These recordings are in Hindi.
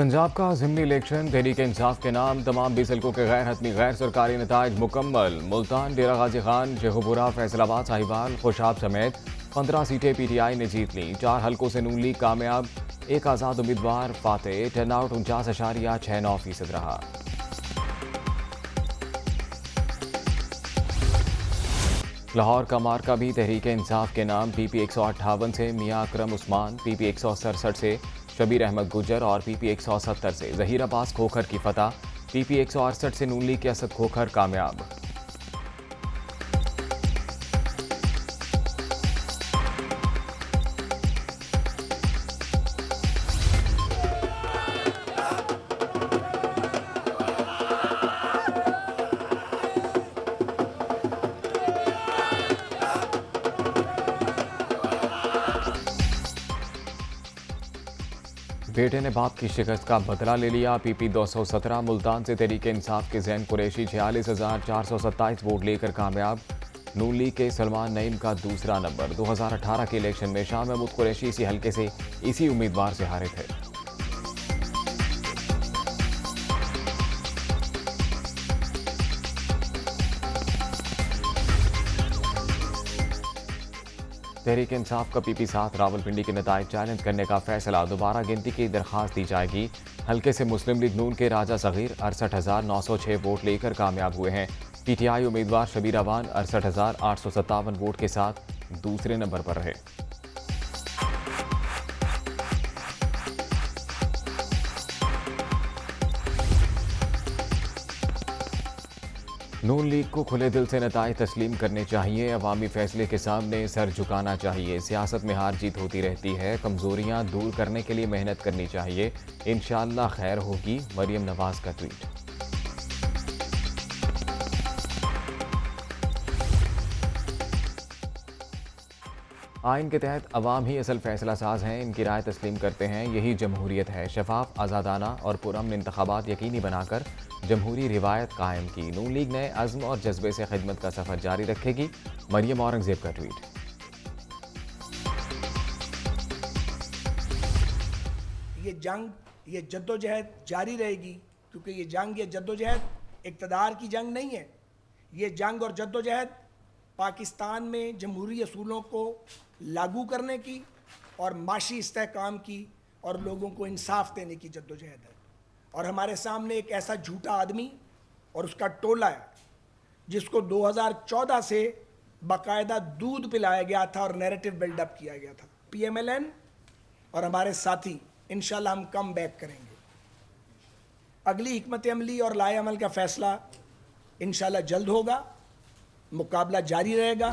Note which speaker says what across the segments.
Speaker 1: पंजाब का ज़िमनी इलेक्शन तहरीक-ए-इंसाफ के नाम तमाम 20 हल्कों के गैर हतमी गैर सरकारी नताइज मुकम्मल। मुल्तान, डेरा गाजी खान, शेखुपुरा, फैसलाबाद, साहिवाल, खुशाब समेत 15 सीटें PTI ने जीत लीं। 4 हल्कों से नून लीग कामयाब, एक आज़ाद उम्मीदवार फातेह। टर्नआउट 49.69% रहा। लाहौर का मार्का भी तहरीक-ए-इंसाफ के नाम PP 158 से मियां अकरम उस्मान, PP 167 से शबीर अहमद गुजर और PP 170 से जहीर अब्बास खोखर की फतह। PP 168 से नून लीग के असद खोखर कामयाब। बेटे ने बाप की शिकस्त का बदला ले लिया। PP 217 मुल्तान से तहरीक-ए-इंसाफ के जैन कुरैशी 46,427 वोट लेकर कामयाब। नून लीग के सलमान नईम का दूसरा नंबर। 2018 के इलेक्शन में शाह महमूद कुरैशी इसी हल्के से इसी उम्मीदवार से हारे थे। तहरीक इंसाफ का PP 7 रावलपिंडी के नताइज चैलेंज करने का फैसला। दोबारा गिनती की दरख्वास्त दी जाएगी। हल्के से मुस्लिम लीग नून के राजा सगीर 68,906 वोट लेकर कामयाब हुए हैं। PTI उम्मीदवार शबीर अवान 68,857 वोट के साथ दूसरे नंबर पर रहे। नून लीग को खुले दिल से नताइज तस्लीम करने चाहिए। अवामी फैसले के सामने सर झुकाना चाहिए। सियासत में हार जीत होती रहती है। कमजोरियां दूर करने के लिए मेहनत करनी चाहिए। इंशाअल्लाह खैर होगी। मरियम नवाज का ट्वीट। आइन के तहत अवाम ही असल फैसला साज हैं। इनकी राय तस्लीम करते हैं। यही जमहूरियत है। शफाफ, आज़ादाना और पुरअमन इंतखाबात यकीनी बनाकर जमहूरी रिवायत कायम की। नून लीग नए अज़्म और जज्बे से खिदमत का सफ़र जारी रखेगी। मरियम औरंगजेब का ट्वीट।
Speaker 2: ये जंग, ये जद्दोजहद जारी रहेगी, क्योंकि ये जंग, ये जद्दोजहद इक़्तिदार की जंग नहीं है। ये जंग और जद्दोजहद पाकिस्तान में जमहूरी असूलों को लागू करने की और माशी इस्तेहकाम की और लोगों को इंसाफ देने की जद्दोजहद है। और हमारे सामने एक ऐसा झूठा आदमी और उसका टोला है जिसको 2014 से बाकायदा दूध पिलाया गया था और नैरेटिव बिल्डअप किया गया था। PMLN और हमारे साथी इंशाल्लाह हम कम बैक करेंगे। अगली हिकमत अमली और लाए अमल का फैसला इंशाल्लाह जल्द होगा। मुकाबला जारी रहेगा।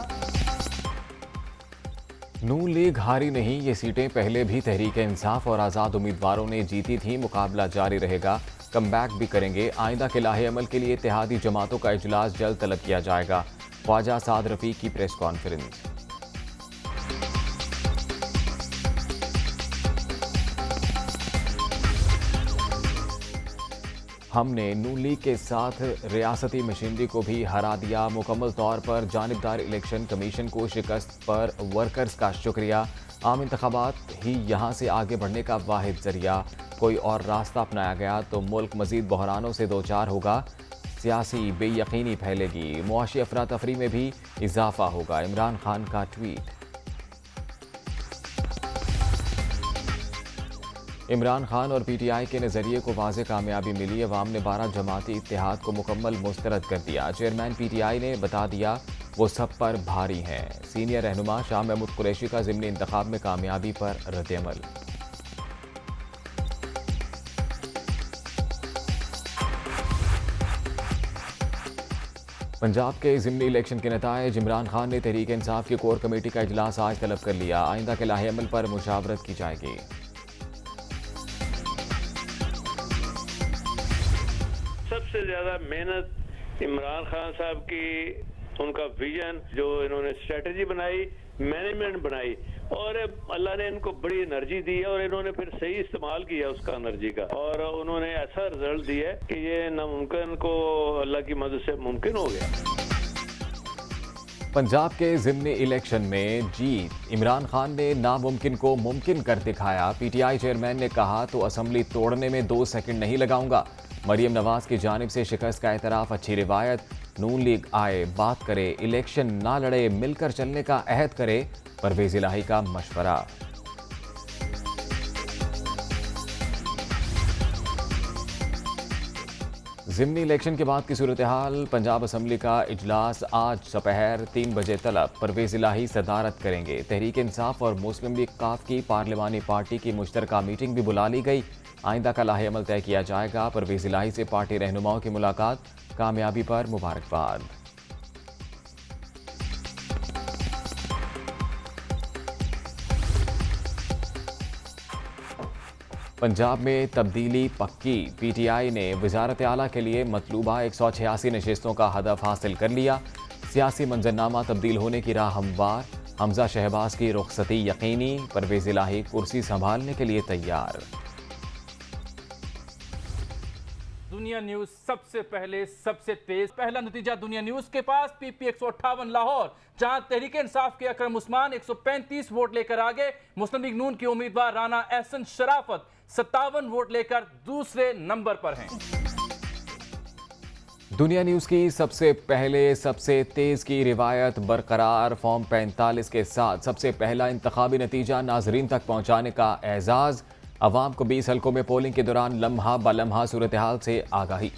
Speaker 1: नून लीग हारी नहीं। ये सीटें पहले भी तहरीक-ए-इंसाफ और आज़ाद उम्मीदवारों ने जीती थी। मुकाबला जारी रहेगा। कम बैक भी करेंगे। आइंदा के लाहे अमल के लिए इत्तेहादी जमातों का इजलास जल्द तलब किया जाएगा। ख्वाजा साद रफ़ीक की प्रेस कॉन्फ्रेंस। हमने नून लीग के साथ रियासती मशीनरी को भी हरा दिया। मुकम्मल तौर पर जानिबदार इलेक्शन कमीशन को शिकस्त पर वर्कर्स का शुक्रिया। आम इंतखाबात ही यहाँ से आगे बढ़ने का वाहिद जरिया। कोई और रास्ता अपनाया गया तो मुल्क मजीद बहरानों से दो चार होगा। सियासी बेयकीनी फैलेगी। मुआशी अफरा तफरी में भी इजाफा होगा। इमरान खान का ट्वीट। इमरान खान और PTI के नज़रिए को वाज़ेह कामयाबी मिली। अवाम ने 12 जमाती इत्तेहाद को मुकम्मल मुस्तरद कर दिया। चेयरमैन PTI ने बता दिया वो सब पर भारी हैं। सीनियर रहनुमा शाह महमूद कुरैशी का ज़िमनी इंतखाब में कामयाबी पर रद्द-ए-अमल। पंजाब के ज़िमनी इलेक्शन के नताइज। इमरान खान ने तहरीक इंसाफ की कोर कमेटी का इजलास आज तलब कर लिया। आइंदा के लाहे अमल पर मुशावरत की जाएगी।
Speaker 3: सबसे ज्यादा मेहनत इमरान खान साहब की, उनका विजन, जो इन्होंने स्ट्रेटजी बनाई, मैनेजमेंट बनाई, और अल्लाह ने इनको बड़ी एनर्जी दी है और इन्होंने फिर सही इस्तेमाल किया उसका एनर्जी का, और उन्होंने ऐसा रिजल्ट दिया कि ये नामुमकिन को अल्लाह की मदद से मुमकिन हो गया।
Speaker 1: पंजाब के ज़िमनी इलेक्शन में जीत। इमरान खान ने नामुमकिन को मुमकिन कर दिखाया। पीटीआई चेयरमैन ने कहा तो असेंबली तोड़ने में 2 सेकंड नहीं लगाऊंगा। मरियम नवाज की जानिब से शिकस्त का एतराफ़ अच्छी रिवायत। नून लीग आए, बात करे, इलेक्शन ना लड़े, मिलकर चलने का अहद करे, परवेज़ इलाही का मशवरा। ज़िमनी इलेक्शन के बाद की सूरत हाल। पंजाब असम्बली का इजलास आज दोपहर 3 बजे तलब। परवेज़ इलाही सदारत करेंगे। तहरीक इंसाफ और मुस्लिम लीग काफ की पार्लिमानी पार्टी की मुश्तरका मीटिंग भी बुला ली गई। आइंदा का लाहे अमल तय किया जाएगा। परवेज़ इलाही से पार्टी रहनुमाओं की मुलाकात, कामयाबी पर मुबारकबाद। पंजाब में तब्दीली पक्की। पीटीआई ने वजारत आला के लिए मतलूबा 186 नशिस्तों का हदफ हासिल कर लिया। सियासी मंजरनामा तब्दील होने की राह हमवार। हमजा शहबाज की रुखसती यकीनी। परवेज़ इलाही कुर्सी संभालने के लिए तैयार।
Speaker 4: दुनिया न्यूज सबसे पहले, सबसे तेज। पहला नतीजा दुनिया न्यूज के पास। पीपी 158 लाहौर, जहां तहरीक इंसाफ के अकरम उस्मान 135 वोट लेकर आगे। मुस्लिम लीग नून के उम्मीदवार राना एहसन शराफत 57 वोट लेकर दूसरे नंबर पर हैं।
Speaker 1: दुनिया न्यूज की सबसे पहले, सबसे तेज की रिवायत बरकरार। फॉर्म 45 के साथ सबसे पहला इंतखाबी नतीजा नाजरीन तक पहुंचाने का एजाज। अवाम को 20 हलकों में पोलिंग के दौरान लम्हा बलम्हा सूरत हाल से आगाही।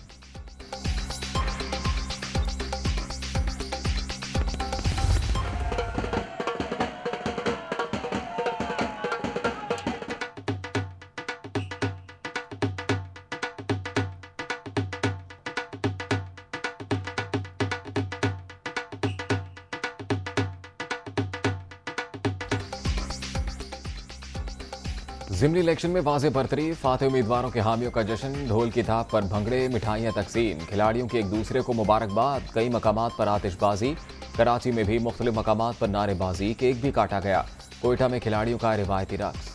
Speaker 1: ज़िमनी इलेक्शन में वाज़े बरतरी। फाते उम्मीदवारों के हामियों का जश्न। ढोल की थाप पर भंगड़े, मिठाइयाँ तकसीम। खिलाड़ियों की एक दूसरे को मुबारकबाद। कई मकामात पर आतिशबाजी। कराची में भी मुख्तलिफ मकामात पर नारेबाजी। केक भी काटा गया। कोयटा में खिलाड़ियों का रिवायती रक्स।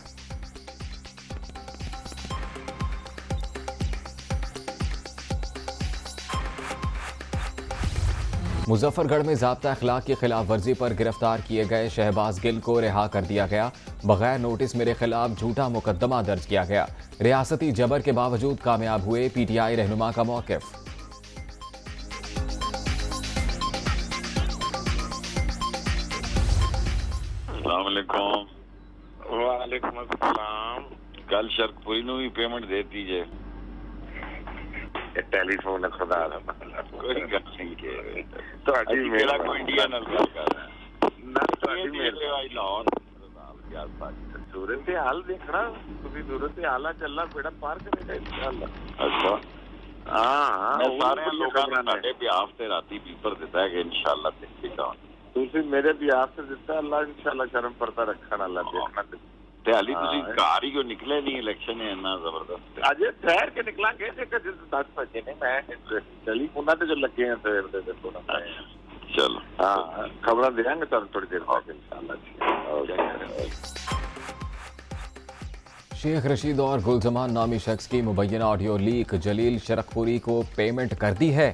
Speaker 1: मुजफ्फरगढ़ में ज़ाब्ता अखलाक की खिलाफ वर्जी पर गिरफ्तार किए गए शहबाज गिल को रिहा कर दिया गया। बगैर नोटिस मेरे खिलाफ झूठा मुकदमा दर्ज किया गया। रियासती जबर के बावजूद कामयाब हुए। पीटीआई रहनुमा का मौक़िफ़।
Speaker 5: वालेकुम अस्सलाम। कल शर्कपुरी ਨੂੰ ਵੀ पेमेंट दे दीजिए।
Speaker 6: टेलीफोन खुदा दा
Speaker 5: कोई गल नहीं के
Speaker 6: ਤੁਹਾਡੀ
Speaker 5: मेरा कोई इंडिया ਨਾਲ ਗੱਲ ਕਰ ਰਿਹਾ
Speaker 6: ਨਾ ਤੁਹਾਡੀ
Speaker 5: ਮੇਰੀ ਲਾਹੌਰ
Speaker 6: सूरत हाल देखना ਤੁਸੀਂ सूरत हाल ਚੱਲਣਾ ਬੇੜਾ ਪਾਰ ਕਰੇਗਾ इंशाल्लाह।
Speaker 5: अच्छा
Speaker 6: हाँ
Speaker 5: मैं सारे लोगों ने ਸਾਡੇ ਬਿਆਫ ਤੇ ਰਾਤੀ ਪੇਪਰ ਦਿੱਤਾ ਹੈ ਕਿ इंशाल्लाह ਦੇਖੇਗਾ।
Speaker 6: ਤੁਸੀਂ ਮੇਰੇ ਬਿਆਹ ਤੇ ਦਿੱਤਾ ਅੱਲਾਹ इंशाल्लाह ਕਰਮ ਪਰਦਾ ਰੱਖਣ ਅੱਲਾਹ ਦੇਖਣਾ
Speaker 5: ਤੇ ਹਾਲੀ ਤੁਸੀਂ ਘਰ ਹੀ ਕਿਉਂ ਨਿਕਲੇ ਨਹੀਂ? ਇਲੈਕਸ਼ਨ ਹੈ ਇੰਨਾ ਜ਼ਬਰਦਸਤ।
Speaker 6: ਅਜੇ ਠਹਿਰ ਕੇ ਨਿਕਲਾਂਗੇ ਜੇ ਕਿ 10 ਵਜੇ ਨੇ ਮੈਂ ਟੈਲੀਫੋਨਾਂ ਤੇ ਜੋ ਲੱਗੇ ਆ ਸਵੇਰ ਦੇ ਦੇਖੋ ਨਾ।
Speaker 5: चलो
Speaker 6: हाँ खबर देंगे ਤੁਹਾਨੂੰ थोड़ी देर बाद इंशाल्लाह।
Speaker 1: शेख रशीद और गुलजमान नामी शख्स की मुबैना ऑडियो लीक। जलील शरकपुरी को पेमेंट कर दी है।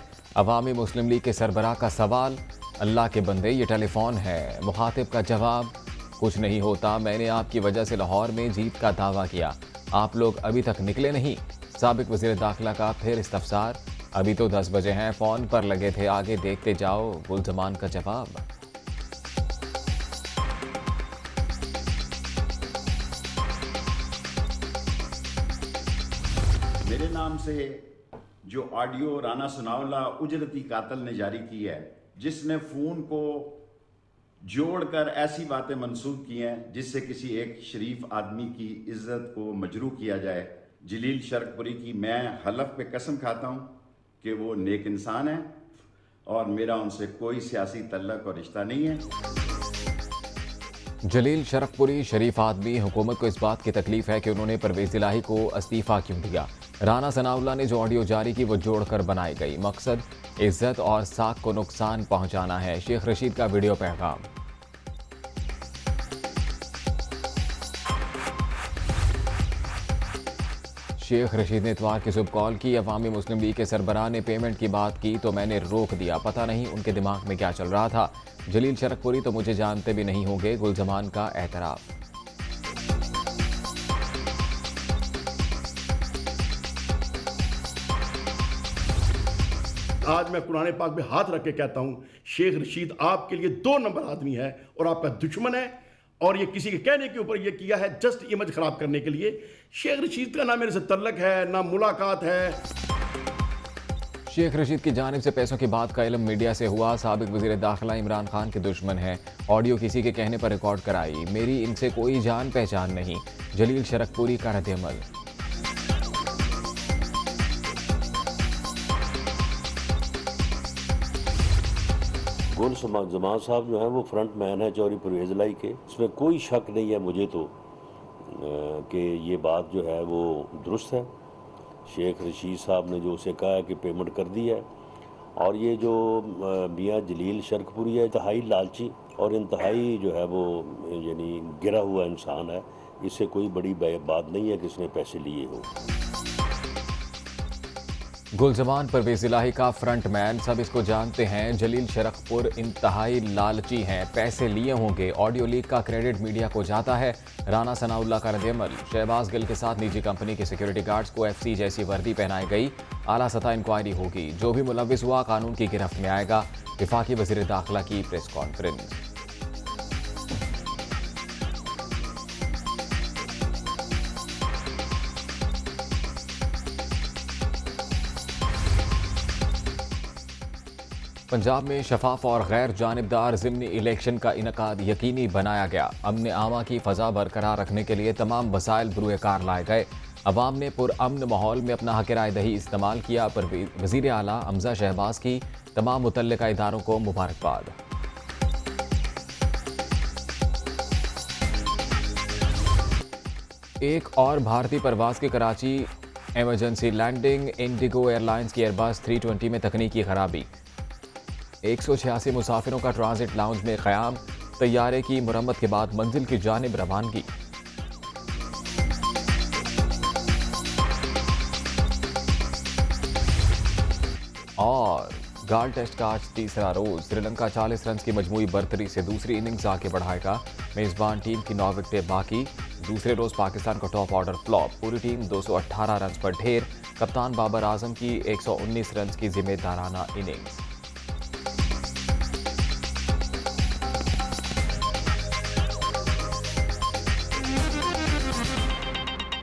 Speaker 1: अवामी मुस्लिम लीग के सरबराह का सवाल। अल्लाह के बंदे ये टेलीफोन है। मुखातिब का जवाब, कुछ नहीं होता, मैंने आपकी वजह से लाहौर में जीत का दावा किया, आप लोग अभी तक निकले नहीं। साबिक वज़ीर दाखिला का फिर इस्तफसार, अभी तो 10 बजे हैं, फ़ोन पर लगे थे, आगे देखते जाओ। गुलजमान का जवाब।
Speaker 7: मेरे नाम से जो ऑडियो राना सनाउल्लाह उजरती कातिल ने जारी की है, जिसने फ़ोन को जोड़कर ऐसी बातें मंसूब की हैं जिससे किसी एक शरीफ आदमी की इज्जत को मजरू किया जाए। जलील शरकपुरी की मैं हलफ पे कसम खाता हूँ कि वो नेक इंसान है और मेरा उनसे कोई सियासी तल्लक और रिश्ता नहीं है।
Speaker 1: जलील शरकपुरी शरीफ आदमी। हुकूमत को इस बात की तकलीफ है कि उन्होंने परवेज़ इलाही को इस्तीफ़ा क्यों दिया। राना सनाउल्लाह ने जो ऑडियो जारी की वो जोड़कर बनाई गई। मकसद इज्जत और साख को नुकसान पहुंचाना है। शेख रशीद का वीडियो पैगाम। शेख रशीद ने इतवार की सुबह कॉल की। अवामी मुस्लिम लीग के सरबराह ने पेमेंट की बात की तो मैंने रोक दिया। पता नहीं उनके दिमाग में क्या चल रहा था। जलील शरकपुरी तो मुझे जानते भी नहीं होंगे। गुलजमान का एतराफ़।
Speaker 8: आज मैं कुरान पाक में हाथ रख के कहता हूं, शेख रशीद आपके लिए 2 नंबर आदमी है और आपका दुश्मन है, और ये किसी के कहने के ऊपर ये किया है जस्ट इमेज खराब करने के लिए। शेख रशीद का ना मेरे से तल्लक है ना मुलाकात है।
Speaker 1: शेख रशीद की जानिब से पैसों की बात का इल्म मीडिया से हुआ। साबिक वज़ीर दाखिला इमरान खान के दुश्मन हैं। ऑडियो किसी के कहने पर रिकॉर्ड कराई। मेरी इनसे कोई जान पहचान नहीं। जलील शरकपुरी का रद्द-ए-अमल।
Speaker 9: गुल जमान साहब जो हैं वो फ्रंट मैन है चौरी परवेज़ लाई के। इसमें कोई शक नहीं है मुझे तो कि ये बात जो है वो दुरुस्त है। शेख रशीद साहब ने जो उसे कहा है कि पेमेंट कर दी है, और ये जो मियाँ जलील शरकपुरी है इंतहाई लालची और इंतहाई जो है वो यानी गिरा हुआ इंसान है। इससे कोई बड़ी बात नहीं है कि इसने पैसे लिए हो।
Speaker 1: गुलजमान परवेज़ इलाही का फ्रंट मैन, सब इसको जानते हैं। जलील शरकपुर इंतहाई लालची हैं, पैसे लिए होंगे। ऑडियो लीक का क्रेडिट मीडिया को जाता है। राना सनाउल्लाह का रद्द-ए-अमल। शहबाज गिल के साथ निजी कंपनी के सिक्योरिटी गार्ड्स को FC जैसी वर्दी पहनाई गई। आला सतह इंक्वायरी होगी। जो भी मुलव्विस हुआ कानून की गिरफ्त में आएगा। वफाकी वज़ीर दाखिला की प्रेस कॉन्फ्रेंस। पंजाब में शफाफ और गैर जानिबदार ज़िमनी इलेक्शन का इनकाद यकीनी बनाया गया। अमन आमा की फ़ज़ा बरकरार रखने के लिए तमाम वसाइल बरूए कार लाए गए। अवाम ने पुरअमन माहौल में अपना हक़ राय दही इस्तेमाल किया। पर वज़ीर आला हमज़ा शहबाज की तमाम मुतल्लिका इदारों को मुबारकबाद। एक और भारतीय परवाज़ की Karachi emergency landing. IndiGo airlines की एयरबस 320 में तकनीकी खराबी। 186 मुसाफिरों का ट्रांजिट लाउंज में क़याम। तैयारे की मुरम्मत के बाद मंजिल की जानिब रवानगी। और गाल टेस्ट का आज तीसरा रोज। श्रीलंका 40 रन की मजमूई बर्तरी से दूसरी इनिंग्स आगे बढ़ाएगा। मेजबान टीम की 9 विकेटें बाकी। दूसरे रोज पाकिस्तान का टॉप ऑर्डर फ्लॉप। पूरी टीम 218 रन पर ढेर। कप्तान बाबर आजम की 119 रन की जिम्मेदाराना इनिंग्स।